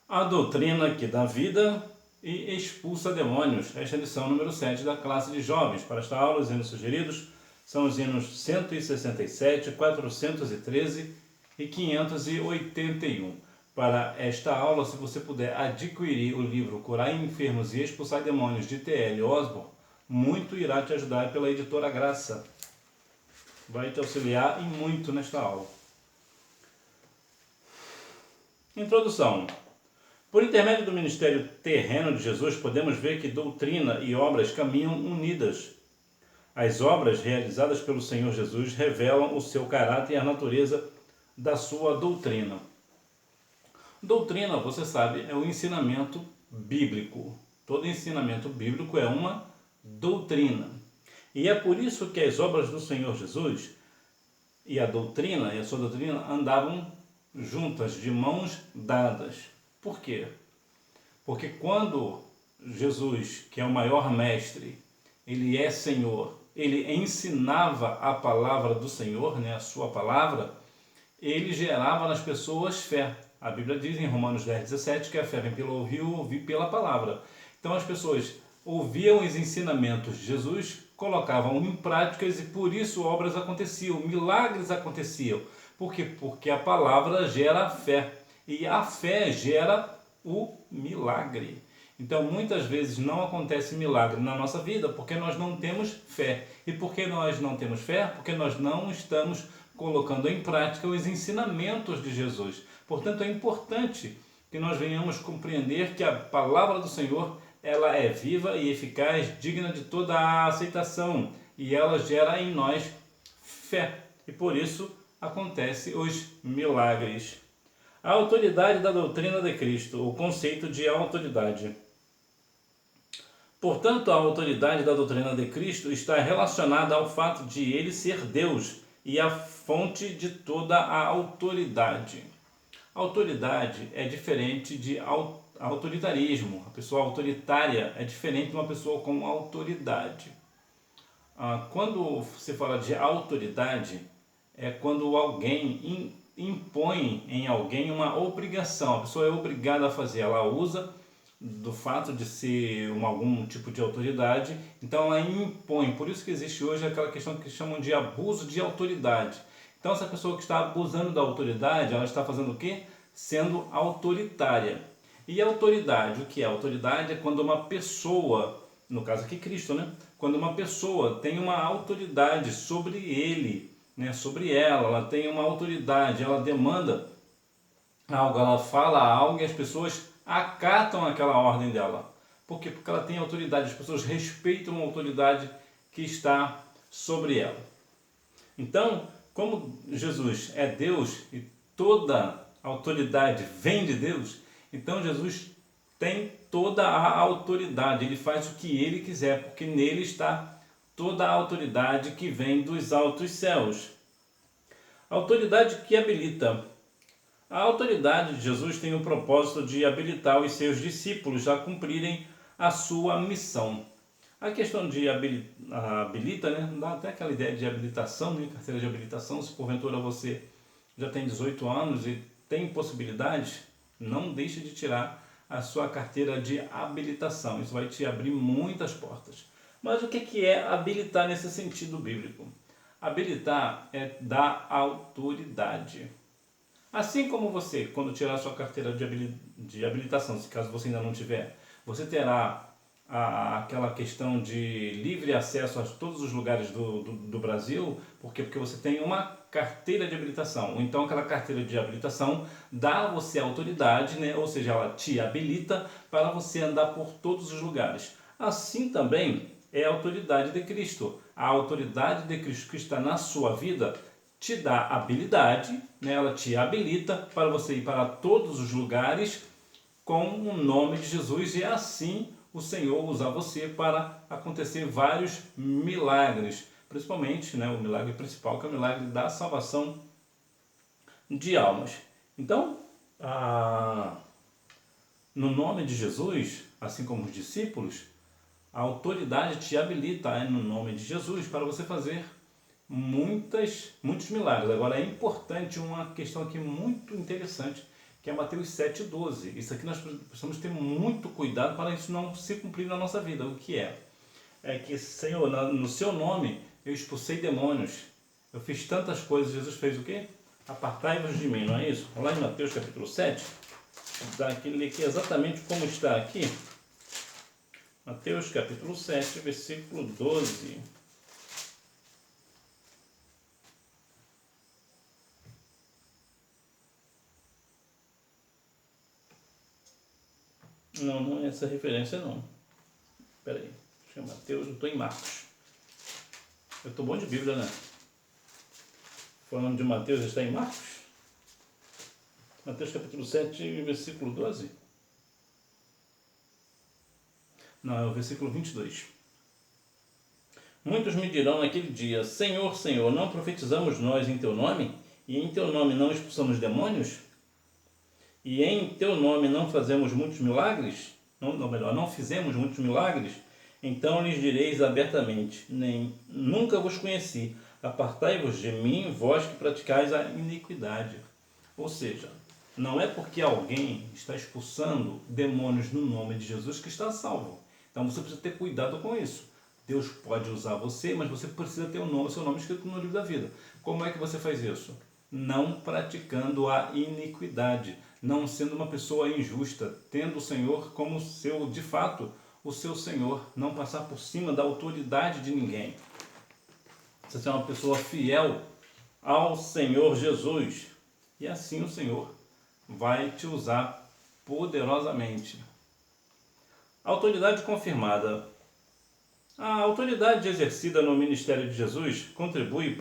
A doutrina que dá vida e expulsa demônios. Esta é a lição número 7 da classe de jovens. Para esta aula, os hinos sugeridos são os hinos 167, 413 e 581. Para esta aula, se você puder adquirir o livro Curar Enfermos e Expulsar Demônios, de T.L. Osborne, muito irá te ajudar pela editora Graça. Vai te auxiliar e muito nesta aula. Introdução. Por intermédio do ministério terreno de Jesus, podemos ver que doutrina e obras caminham unidas. As obras realizadas pelo Senhor Jesus revelam o seu caráter e a natureza da sua doutrina. Doutrina, você sabe, é o ensinamento bíblico. Todo ensinamento bíblico é uma doutrina. E é por isso que as obras do Senhor Jesus e a doutrina e a sua doutrina andavam juntas, de mãos dadas. Por quê? Porque quando Jesus, que é o maior mestre, ele é Senhor, ele ensinava a palavra do Senhor, né, a sua palavra, ele gerava nas pessoas fé. A Bíblia diz em Romanos 10:17 que a fé vem pelo ouvir pela palavra. Então as pessoas ouviam os ensinamentos de Jesus, colocavam em práticas e por isso obras aconteciam, milagres aconteciam. Por quê? Porque a palavra gera fé e a fé gera o milagre. Então muitas vezes não acontece milagre na nossa vida porque nós não temos fé. E por que nós não temos fé? Porque nós não estamos colocando em prática os ensinamentos de Jesus. Portanto, é importante que nós venhamos compreender que a palavra do Senhor ela é viva e eficaz, digna de toda a aceitação, e ela gera em nós fé. E por isso acontecem os milagres. A autoridade da doutrina de Cristo, o conceito de autoridade. Portanto, a autoridade da doutrina de Cristo está relacionada ao fato de ele ser Deus e a fonte de toda a autoridade. Autoridade é diferente de autoritarismo. A pessoa autoritária é diferente de uma pessoa com autoridade. Quando se fala de autoridade, é quando alguém impõe em alguém uma obrigação. A pessoa é obrigada a fazer, ela usa do fato de ser algum tipo de autoridade, então ela impõe. Por isso que existe hoje aquela questão que chamam de abuso de autoridade. Então essa pessoa que está abusando da autoridade, ela está fazendo o quê? Sendo autoritária. E a autoridade, o que é? Autoridade é quando uma pessoa, no caso aqui Cristo, né? Quando uma pessoa tem uma autoridade sobre ele, né? Sobre ela tem uma autoridade, ela demanda algo, ela fala algo e as pessoas acatam aquela ordem dela. Por quê? Porque ela tem autoridade, as pessoas respeitam a autoridade que está sobre ela. Então, como Jesus é Deus e toda autoridade vem de Deus, então Jesus tem toda a autoridade, ele faz o que ele quiser, porque nele está toda a autoridade que vem dos altos céus. Autoridade que habilita. A autoridade de Jesus tem o propósito de habilitar os seus discípulos a cumprirem a sua missão. A questão de habilita, né? Dá até aquela ideia de habilitação, né? Carteira de habilitação. Se porventura você já tem 18 anos e tem possibilidades, não deixe de tirar a sua carteira de habilitação. Isso vai te abrir muitas portas. Mas o que é habilitar nesse sentido bíblico? Habilitar é dar autoridade. Assim como você, quando tirar a sua carteira de habilitação, se caso você ainda não tiver, você terá aquela questão de livre acesso a todos os lugares do Brasil. Por quê? Porque você tem uma carteira de habilitação. Então aquela carteira de habilitação dá a você autoridade, né? Ou seja, ela te habilita para você andar por todos os lugares. Assim também é a autoridade de Cristo. A autoridade de Cristo que está na sua vida te dá habilidade, né? Ela te habilita para você ir para todos os lugares com o nome de Jesus e assim o Senhor usar você para acontecer vários milagres, principalmente, né, o milagre principal, que é o milagre da salvação de almas. Então, no nome de Jesus, assim como os discípulos, a autoridade te habilita no nome de Jesus para você fazer muitos milagres. Agora é importante uma questão aqui muito interessante, que é Mateus 7,12. Isso aqui nós precisamos ter muito cuidado para isso não se cumprir na nossa vida. O que é? É que, Senhor, no seu nome eu expulsei demônios, eu fiz tantas coisas. Jesus fez o quê? Apartai-vos de mim, não é isso? Lá em Mateus capítulo 7, daquele que é exatamente como está aqui. Mateus capítulo 7, versículo 12. Não, não é essa referência não. Espera aí. Acho que é Mateus, eu estou em Marcos. Eu estou bom de Bíblia, né? Falando de Mateus, está em Marcos? Mateus capítulo 7, versículo 12? Não, é o versículo 22. Muitos me dirão naquele dia: Senhor, Senhor, não profetizamos nós em teu nome? E em teu nome não expulsamos demônios? E em teu nome não fazemos muitos milagres? Não fizemos muitos milagres? Então lhes direis abertamente: nunca vos conheci. Apartai-vos de mim, vós que praticais a iniquidade. Ou seja, não é porque alguém está expulsando demônios no nome de Jesus que está salvo. Então você precisa ter cuidado com isso. Deus pode usar você, mas você precisa ter o seu nome escrito no livro da vida. Como é que você faz isso? Não praticando a iniquidade, não sendo uma pessoa injusta, tendo o Senhor como seu, de fato, o seu Senhor, não passar por cima da autoridade de ninguém. Você ser uma pessoa fiel ao Senhor Jesus, e assim o Senhor vai te usar poderosamente. Autoridade confirmada. A autoridade exercida no ministério de Jesus contribuiu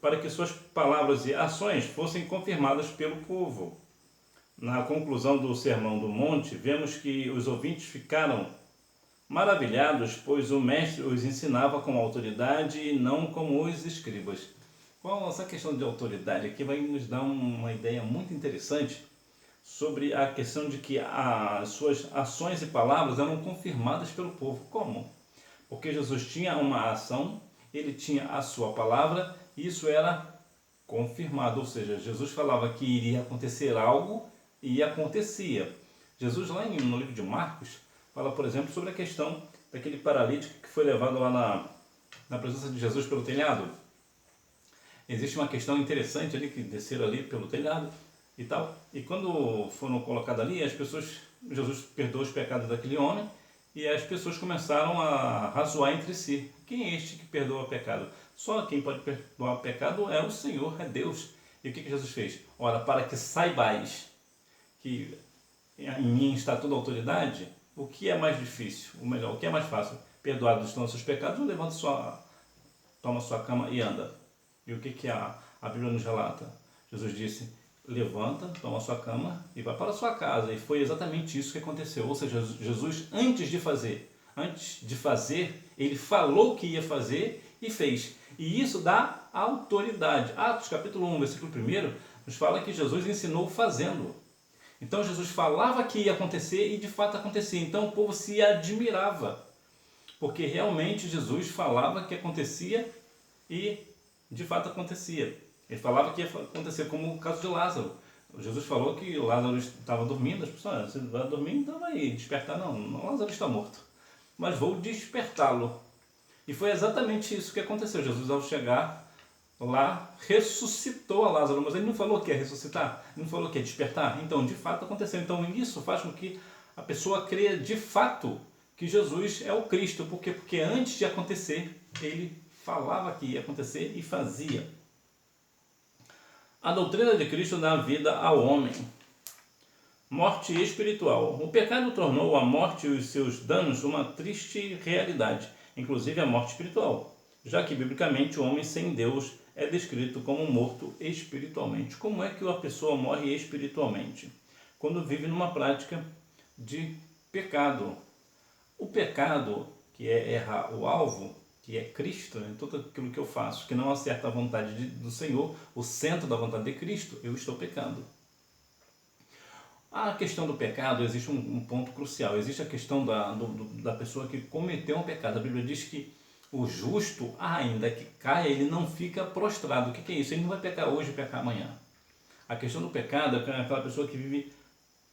para que suas palavras e ações fossem confirmadas pelo povo. Na conclusão do Sermão do Monte, vemos que os ouvintes ficaram maravilhados, pois o mestre os ensinava com autoridade e não como os escribas. Bom, essa questão de autoridade aqui vai nos dar uma ideia muito interessante sobre a questão de que as suas ações e palavras eram confirmadas pelo povo. Como? Porque Jesus tinha uma ação, ele tinha a sua palavra, e isso era confirmado, ou seja, Jesus falava que iria acontecer algo e acontecia. Jesus lá no livro de Marcos fala, por exemplo, sobre a questão daquele paralítico que foi levado lá na presença de Jesus pelo telhado. Existe uma questão interessante ali, que desceram ali pelo telhado e tal, e quando foram colocados ali, Jesus perdoou os pecados daquele homem, e as pessoas começaram a razoar entre si: quem é este que perdoa o pecado? Só quem pode perdoar o pecado é o Senhor, é Deus. E o que Jesus fez? Ora, para que saibais que em mim está toda a autoridade, o que é mais difícil? Ou melhor, o que é mais fácil? Perdoados estão os seus pecados, ou toma sua cama e anda? E o que a Bíblia nos relata? Jesus disse: levanta, toma sua cama e vai para a sua casa. E foi exatamente isso que aconteceu. Ou seja, Jesus, antes de fazer, ele falou que ia fazer e fez. E isso dá autoridade. Atos capítulo 1, versículo 1, nos fala que Jesus ensinou fazendo. Então Jesus falava que ia acontecer e de fato acontecia. Então o povo se admirava, porque realmente Jesus falava que acontecia e de fato acontecia. Ele falava que ia acontecer, como o caso de Lázaro. Jesus falou que Lázaro estava dormindo. As pessoas: você vai dormir, então vai despertar. Não, Lázaro está morto, mas vou despertá-lo. E foi exatamente isso que aconteceu. Jesus, ao chegar lá, ressuscitou a Lázaro, mas ele não falou que ia ressuscitar, ele não falou que ia despertar. Então, de fato, aconteceu. Então, isso faz com que a pessoa creia de fato que Jesus é o Cristo. Por quê? Porque antes de acontecer, ele falava que ia acontecer e fazia. A doutrina de Cristo dá vida ao homem. Morte espiritual. O pecado tornou a morte e os seus danos uma triste realidade, inclusive a morte espiritual, já que biblicamente o homem sem Deus é descrito como morto espiritualmente. Como é que a pessoa morre espiritualmente? Quando vive numa prática de pecado. O pecado, que é errar o alvo, que é Cristo, em tudo aquilo que eu faço, que não acerta a vontade do Senhor, o centro da vontade de Cristo, eu estou pecando. A questão do pecado, existe um ponto crucial. Existe a questão da pessoa que cometeu um pecado. A Bíblia diz que o justo, ainda que caia, ele não fica prostrado. O que é isso? Ele não vai pecar hoje e pecar amanhã. A questão do pecado é aquela pessoa que vive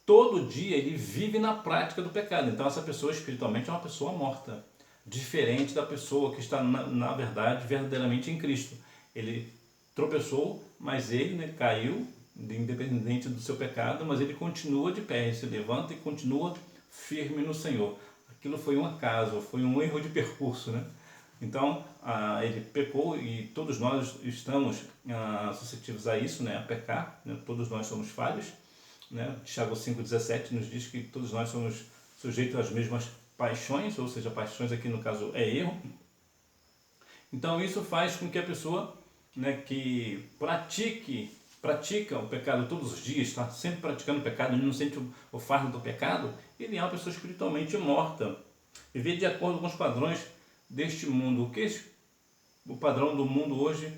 todo dia, ele vive na prática do pecado. Então essa pessoa espiritualmente é uma pessoa morta, diferente da pessoa que está na verdade, verdadeiramente em Cristo. Ele tropeçou, mas ele, né, caiu, independente do seu pecado, mas ele continua de pé, ele se levanta e continua firme no Senhor. Aquilo foi um acaso, foi um erro de percurso, né? Então, ele pecou e todos nós estamos suscetíveis a isso, né? A pecar, né? Todos nós somos falhos, né? Tiago 5,17 nos diz que todos nós somos sujeitos às mesmas paixões, ou seja, paixões aqui no caso é erro. Então isso faz com que a pessoa, né, que pratica o pecado todos os dias, está sempre praticando o pecado, ele não sente o fardo do pecado, ele é uma pessoa espiritualmente morta. Viver de acordo com os padrões deste mundo. O que o padrão do mundo hoje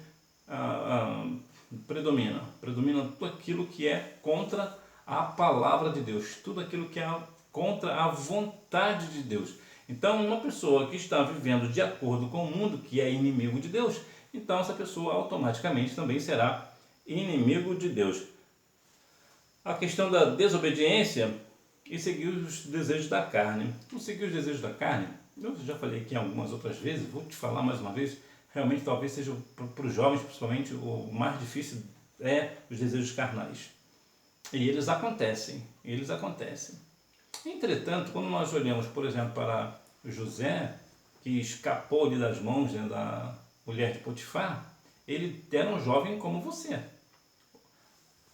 predomina? Predomina tudo aquilo que é contra a palavra de Deus, tudo aquilo que é contra a vontade de Deus. Então, uma pessoa que está vivendo de acordo com o mundo, que é inimigo de Deus, então essa pessoa automaticamente também será inimigo de Deus. A questão da desobediência e seguir os desejos da carne. Não seguir os desejos da carne, eu já falei aqui algumas outras vezes, vou te falar mais uma vez, realmente talvez seja para os jovens principalmente o mais difícil é os desejos carnais. E eles acontecem. Entretanto, quando nós olhamos, por exemplo, para José, que escapou ali das mãos, né, da mulher de Potifar, ele era um jovem como você.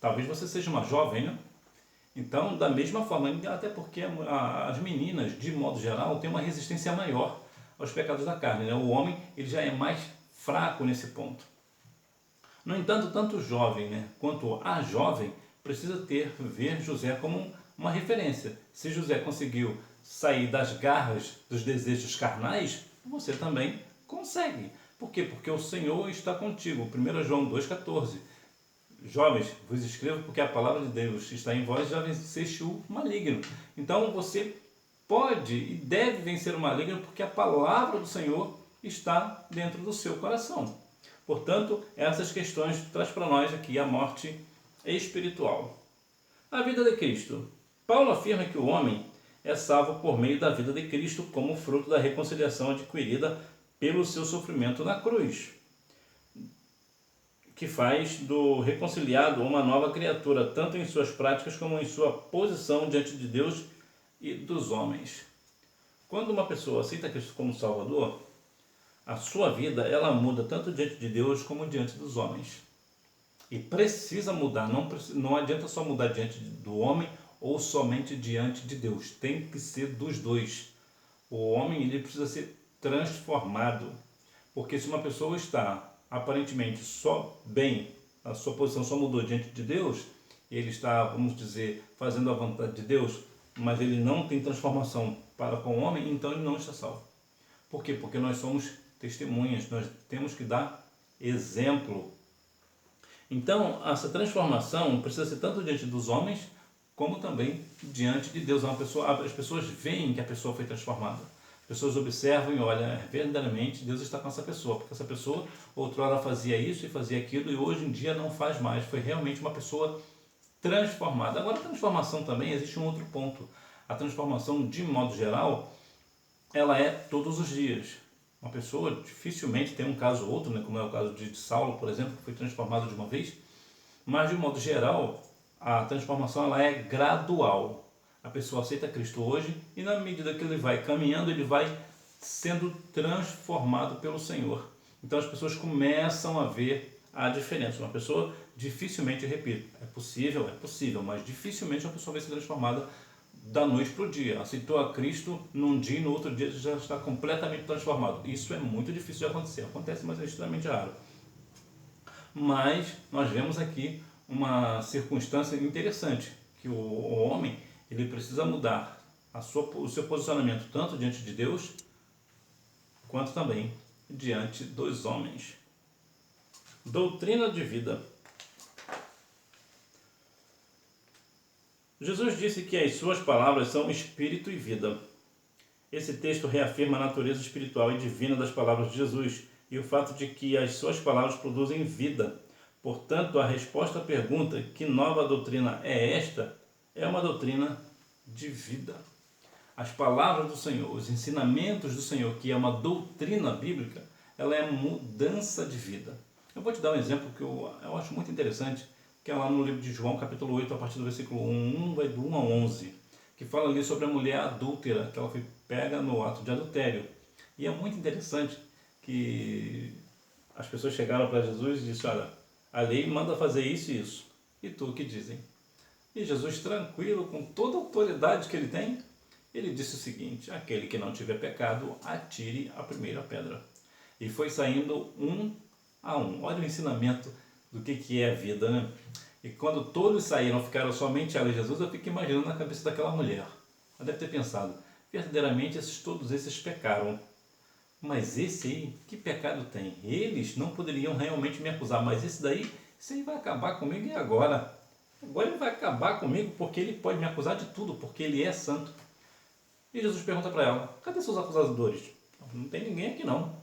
Talvez você seja uma jovem, né? Então, da mesma forma, até porque as meninas, de modo geral, têm uma resistência maior aos pecados da carne, né? O homem ele já é mais fraco nesse ponto. No entanto, tanto o jovem, né, quanto a jovem precisa ver José como uma referência. Se José conseguiu sair das garras dos desejos carnais, você também consegue. Por quê? Porque o Senhor está contigo. 1 João 2,14. Jovens, vos escrevo porque a palavra de Deus está em vós, já venceste o maligno. Então você pode e deve vencer o maligno porque a palavra do Senhor está dentro do seu coração. Portanto, essas questões traz para nós aqui a morte espiritual. A vida de Cristo. Paulo afirma que o homem é salvo por meio da vida de Cristo como fruto da reconciliação adquirida pelo seu sofrimento na cruz, que faz do reconciliado uma nova criatura, tanto em suas práticas como em sua posição diante de Deus e dos homens. Quando uma pessoa aceita Cristo como Salvador, a sua vida ela muda tanto diante de Deus como diante dos homens. E precisa mudar, não adianta só mudar diante do homem ou somente diante de Deus. Tem que ser dos dois. O homem ele precisa ser transformado. Porque se uma pessoa está aparentemente só bem, a sua posição só mudou diante de Deus, ele está, vamos dizer, fazendo a vontade de Deus, mas ele não tem transformação para com o homem, então ele não está salvo. Por quê? Porque nós somos testemunhas, nós temos que dar exemplo. Então, essa transformação precisa ser tanto diante dos homens, como também diante de Deus. As pessoas veem que a pessoa foi transformada. As pessoas observam e olham, verdadeiramente Deus está com essa pessoa, porque essa pessoa outrora fazia isso e fazia aquilo e hoje em dia não faz mais. Foi realmente uma pessoa transformada. Agora, a transformação também existe um outro ponto. A transformação, de modo geral, ela é todos os dias. Uma pessoa dificilmente tem um caso ou outro, né, como é o caso de Saulo, por exemplo, que foi transformado de uma vez, mas de modo geral, a transformação ela é gradual. A pessoa aceita Cristo hoje e na medida que ele vai caminhando, ele vai sendo transformado pelo Senhor. Então as pessoas começam a ver a diferença. Uma pessoa dificilmente, eu repito, é possível, mas dificilmente uma pessoa vai ser transformada da noite para o dia. Aceitou a Cristo num dia e no outro dia já está completamente transformado. Isso é muito difícil de acontecer. Acontece, mas é extremamente raro. Mas nós vemos aqui uma circunstância interessante, que o homem ele precisa mudar o seu posicionamento tanto diante de Deus, quanto também diante dos homens. Doutrina de vida. Jesus disse que as suas palavras são espírito e vida. Esse texto reafirma a natureza espiritual e divina das palavras de Jesus e o fato de que as suas palavras produzem vida. Portanto, a resposta à pergunta, que nova doutrina é esta, é uma doutrina de vida. As palavras do Senhor, os ensinamentos do Senhor, que é uma doutrina bíblica, ela é mudança de vida. Eu vou te dar um exemplo que eu acho muito interessante, que é lá no livro de João, capítulo 8, a partir do versículo 1, vai do 1 a 11, que fala ali sobre a mulher adúltera, que ela foi pega no ato de adultério. E é muito interessante que as pessoas chegaram para Jesus e disseram: olha, a lei manda fazer isso e isso, e tu o que dizem? E Jesus, tranquilo, com toda a autoridade que ele tem, ele disse o seguinte: aquele que não tiver pecado, atire a primeira pedra. E foi saindo um a um. Olha o ensinamento do que é a vida, né? E quando todos saíram, ficaram somente ela e Jesus, eu fico imaginando na cabeça daquela mulher. Ela deve ter pensado: verdadeiramente todos esses pecaram. Mas esse aí, que pecado tem? Eles não poderiam realmente me acusar, mas esse aí vai acabar comigo e agora? Agora ele vai acabar comigo porque ele pode me acusar de tudo, porque ele é santo. E Jesus pergunta para ela: cadê seus acusadores? Não tem ninguém aqui não.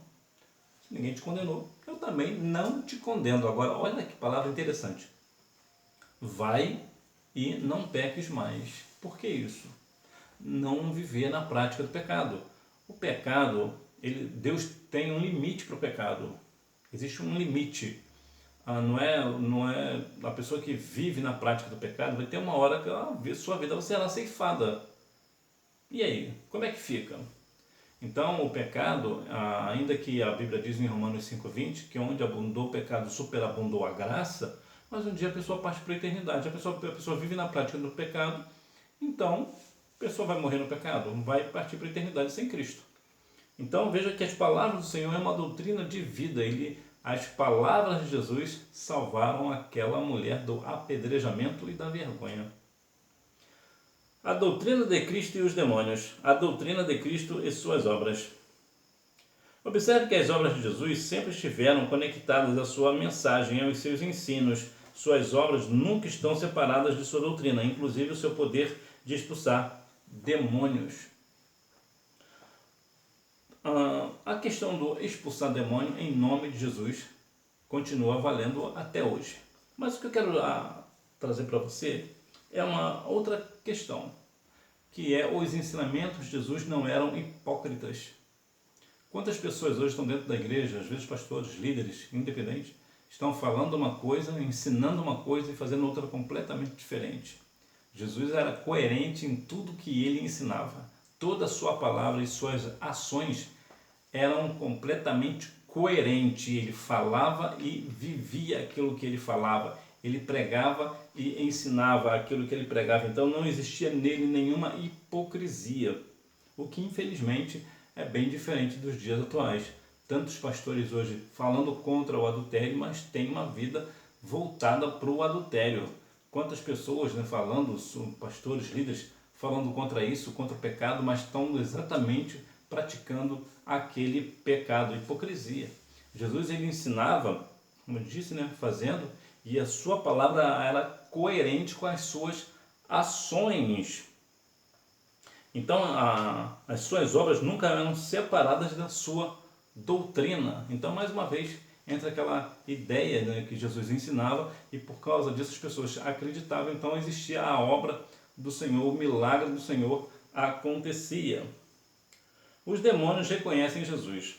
Se ninguém te condenou, eu também não te condeno. Agora, olha que palavra interessante. Vai e não peques mais. Por que isso? Não viver na prática do pecado. O pecado, Deus tem um limite para o pecado. Existe um limite. Não é a pessoa que vive na prática do pecado, vai ter uma hora que a sua vida será ceifada. E aí, como é que fica? Então, o pecado, ainda que a Bíblia diz em Romanos 5,20, que onde abundou o pecado, superabundou a graça, mas um dia a pessoa parte para a eternidade. A pessoa vive na prática do pecado, então a pessoa vai morrer no pecado, vai partir para a eternidade sem Cristo. Então, veja que as palavras do Senhor é uma doutrina de vida. As palavras de Jesus salvaram aquela mulher do apedrejamento e da vergonha. A doutrina de Cristo e os demônios. A doutrina de Cristo e suas obras. Observe que as obras de Jesus sempre estiveram conectadas à sua mensagem, aos seus ensinos. Suas obras nunca estão separadas de sua doutrina, inclusive o seu poder de expulsar demônios. A questão do expulsar demônio em nome de Jesus continua valendo até hoje. Mas o que eu quero trazer para você é uma outra questão, que é: os ensinamentos de Jesus não eram hipócritas. Quantas pessoas hoje estão dentro da igreja, às vezes pastores, líderes, independentes, estão falando uma coisa, ensinando uma coisa e fazendo outra completamente diferente. Jesus era coerente em tudo que ele ensinava. Toda a sua palavra e suas ações eram completamente coerentes. Ele falava e vivia aquilo que ele falava. Ele pregava e ensinava aquilo que ele pregava. Então não existia nele nenhuma hipocrisia, o que infelizmente é bem diferente dos dias atuais. Tantos pastores hoje falando contra o adultério, mas têm uma vida voltada para o adultério. Quantas pessoas falando, pastores, líderes, falando contra isso, contra o pecado, mas estão exatamente praticando aquele pecado, hipocrisia. Jesus, ele ensinava, como eu disse, fazendo, e a sua palavra era coerente com as suas ações. Então, as suas obras nunca eram separadas da sua doutrina. Então, mais uma vez, entra aquela ideia que Jesus ensinava, e por causa disso as pessoas acreditavam. Então, existia a obra do Senhor, o milagre do Senhor acontecia. Os demônios reconhecem Jesus.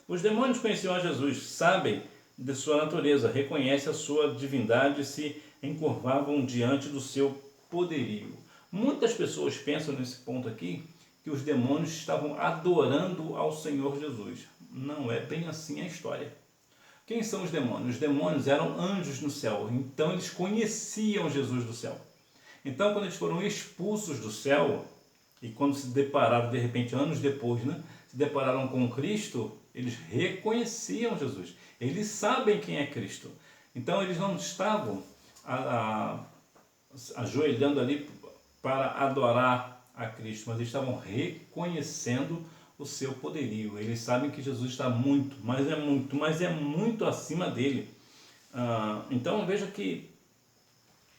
Os demônios conheciam a Jesus, sabem de sua natureza, reconhecem a sua divindade e se encurvavam diante do seu poderio. Muitas pessoas pensam nesse ponto aqui que os demônios estavam adorando ao Senhor Jesus. Não é bem assim a história. Quem são os demônios? Os demônios eram anjos no céu, então eles conheciam Jesus do céu. Então, quando eles foram expulsos do céu, e quando se depararam, de repente, anos depois, se depararam com Cristo, eles reconheciam Jesus. Eles sabem quem é Cristo. Então, eles não estavam ajoelhando ali para adorar a Cristo, mas eles estavam reconhecendo o seu poderio. Eles sabem que Jesus está muito, mas é muito acima dele. Então, veja que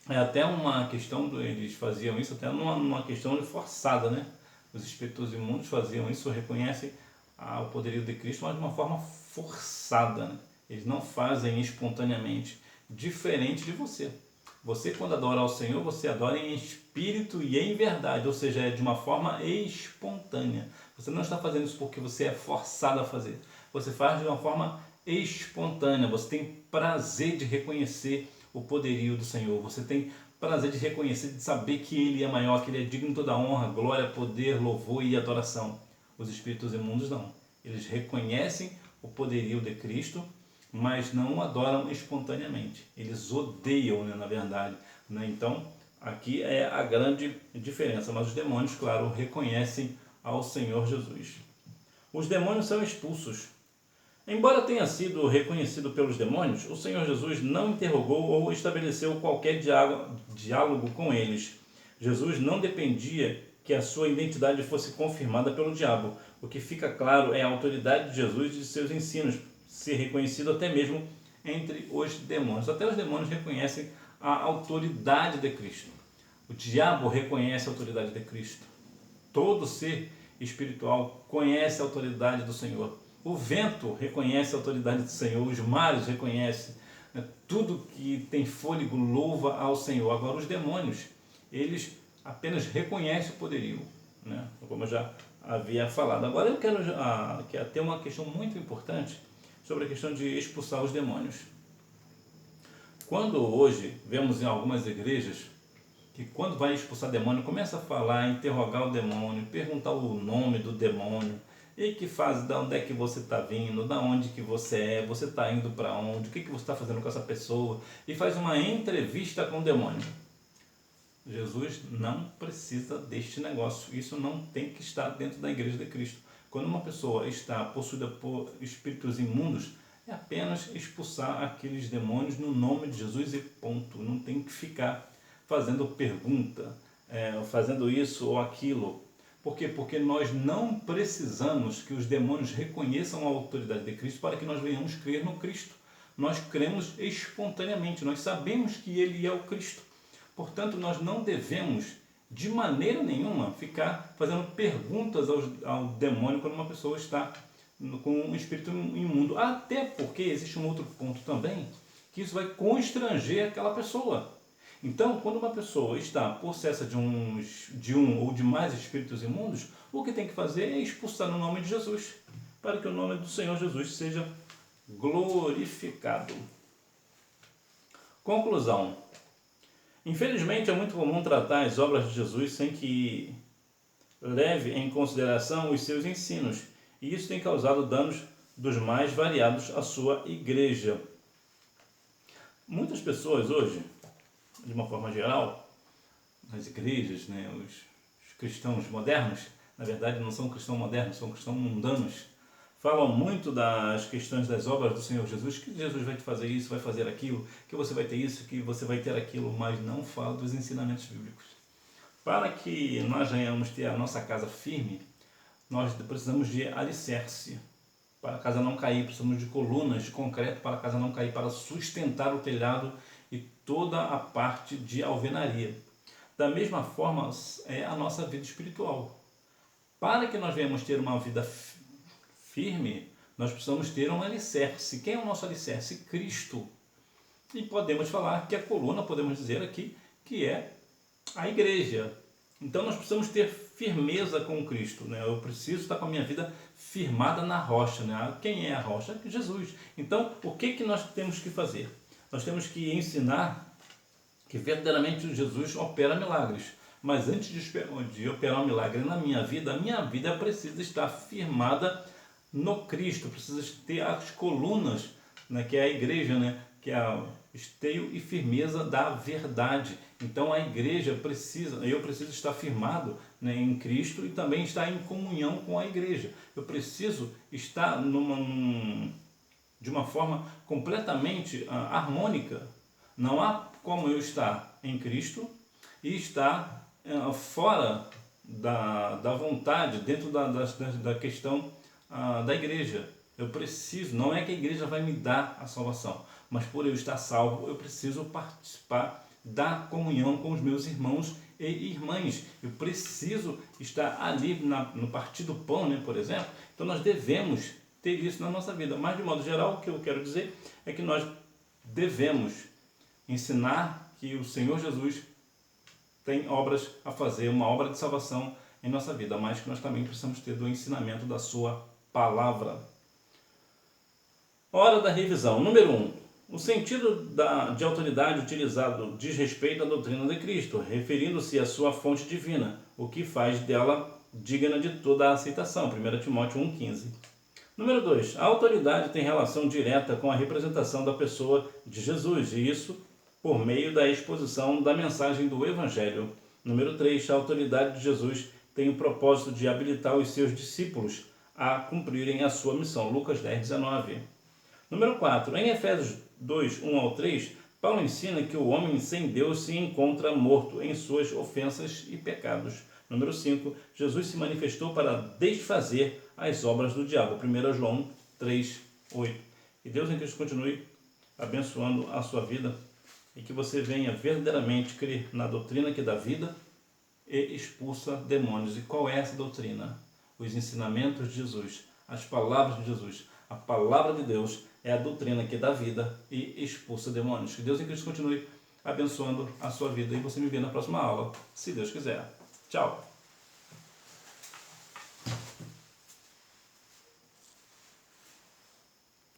é até uma questão, eles faziam isso até numa questão forçada, Os espíritos imundos faziam isso, reconhecem o poderio de Cristo, mas de uma forma forçada, Eles não fazem espontaneamente. diferente de você. Você, quando adora ao Senhor, você adora em espírito e em verdade, ou seja, é de uma forma espontânea. Você não está fazendo isso porque você é forçado a fazer. Você faz de uma forma espontânea. Você tem prazer de reconhecer o poderio do Senhor. Você tem prazer de reconhecer, de saber que Ele é maior, que Ele é digno de toda honra, glória, poder, louvor e adoração. Os espíritos imundos não. Eles reconhecem o poderio de Cristo, mas não o adoram espontaneamente. Eles odeiam, né, na verdade. Né? Então, aqui é a grande diferença. Mas os demônios, claro, reconhecem ao Senhor Jesus. Os demônios são expulsos. Embora tenha sido reconhecido pelos demônios, o Senhor Jesus não interrogou ou estabeleceu qualquer diálogo com eles. Jesus não dependia que a sua identidade fosse confirmada pelo diabo. O que fica claro é a autoridade de Jesus e de seus ensinos ser reconhecido até mesmo entre os demônios. Até os demônios reconhecem a autoridade de Cristo. O diabo reconhece a autoridade de Cristo. Todo ser espiritual conhece a autoridade do Senhor. O vento reconhece a autoridade do Senhor, os mares reconhecem, né? Tudo que tem fôlego louva ao Senhor. Agora os demônios, eles apenas reconhecem o poderio, né? Como eu já havia falado. Agora eu quero ter uma questão muito importante sobre a questão de expulsar os demônios. Quando hoje vemos em algumas igrejas que quando vai expulsar demônio, começa a falar, interrogar o demônio, perguntar o nome do demônio, e que faz, de onde é que você está vindo, da onde que você está indo para onde, o que você está fazendo com essa pessoa, e faz uma entrevista com o demônio. Jesus não precisa deste negócio, isso não tem que estar dentro da igreja de Cristo. Quando uma pessoa está possuída por espíritos imundos, é apenas expulsar aqueles demônios no nome de Jesus e ponto. Não tem que ficar fazendo pergunta, fazendo isso ou aquilo. Por quê? Porque nós não precisamos que os demônios reconheçam a autoridade de Cristo para que nós venhamos crer no Cristo. Nós cremos espontaneamente, nós sabemos que Ele é o Cristo. Portanto, nós não devemos, de maneira nenhuma, ficar fazendo perguntas ao demônio quando uma pessoa está com um espírito imundo. Até porque existe um outro ponto também, que isso vai constranger aquela pessoa. Então, quando uma pessoa está possessa de um ou de mais espíritos imundos, o que tem que fazer é expulsar no nome de Jesus, para que o nome do Senhor Jesus seja glorificado. Conclusão. Infelizmente, é muito comum tratar as obras de Jesus sem que leve em consideração os seus ensinos, e isso tem causado danos dos mais variados à sua igreja. Muitas pessoas hoje, de uma forma geral, nas igrejas, né, os cristãos modernos, na verdade não são cristãos modernos, são cristãos mundanos, falam muito das questões das obras do Senhor Jesus, que Jesus vai te fazer isso, vai fazer aquilo, que você vai ter isso, que você vai ter aquilo, mas não fala dos ensinamentos bíblicos. Para que nós venhamos ter a nossa casa firme, nós precisamos de alicerce, para a casa não cair, precisamos de colunas de concreto para a casa não cair, para sustentar o telhado e toda a parte de alvenaria. Da mesma forma é a nossa vida espiritual. Para que nós venhamos ter uma vida firme, nós precisamos ter um alicerce. Quem é o nosso alicerce? Cristo. E podemos falar que a coluna, podemos dizer aqui, que é a igreja. Então nós precisamos ter firmeza com Cristo, né? Eu preciso estar com a minha vida firmada na rocha, né? Quem é a rocha? É Jesus. Então, o que nós temos que fazer? Nós temos que ensinar que verdadeiramente Jesus opera milagres. Mas antes de operar um milagre na minha vida, a minha vida precisa estar firmada no Cristo, precisa ter as colunas, né, que é a igreja, né, que é o esteio e firmeza da verdade. Então a igreja eu preciso estar firmado, né, em Cristo e também estar em comunhão com a igreja. Eu preciso estar de uma forma completamente harmônica. Não há como eu estar em Cristo e estar fora da vontade, dentro da questão da igreja. Eu preciso, não é que a igreja vai me dar a salvação, mas por eu estar salvo, eu preciso participar da comunhão com os meus irmãos e irmãs. Eu preciso estar ali no partir do pão, né, por exemplo. Então nós devemos ter isso na nossa vida. Mas de modo geral, o que eu quero dizer é que nós devemos ensinar que o Senhor Jesus tem obras a fazer, uma obra de salvação em nossa vida, mas que nós também precisamos ter do ensinamento da sua palavra. Hora da revisão. Número 1. O sentido de autoridade utilizado diz respeito à doutrina de Cristo, referindo-se à sua fonte divina, o que faz dela digna de toda a aceitação. 1 Timóteo 1,15. Número 2. A autoridade tem relação direta com a representação da pessoa de Jesus, e isso por meio da exposição da mensagem do Evangelho. Número 3. A autoridade de Jesus tem o propósito de habilitar os seus discípulos a cumprirem a sua missão. Lucas 10:19. Número 4. Em Efésios 2, 1 ao 3, Paulo ensina que o homem sem Deus se encontra morto em suas ofensas e pecados. Número 5. Jesus se manifestou para desfazer as obras do diabo. 1 João 3, 8. Que Deus em Cristo continue abençoando a sua vida e que você venha verdadeiramente crer na doutrina que dá vida e expulsa demônios. E qual é essa doutrina? Os ensinamentos de Jesus, as palavras de Jesus. A palavra de Deus é a doutrina que dá vida e expulsa demônios. Que Deus em Cristo continue abençoando a sua vida e você me vê na próxima aula, se Deus quiser. Tchau!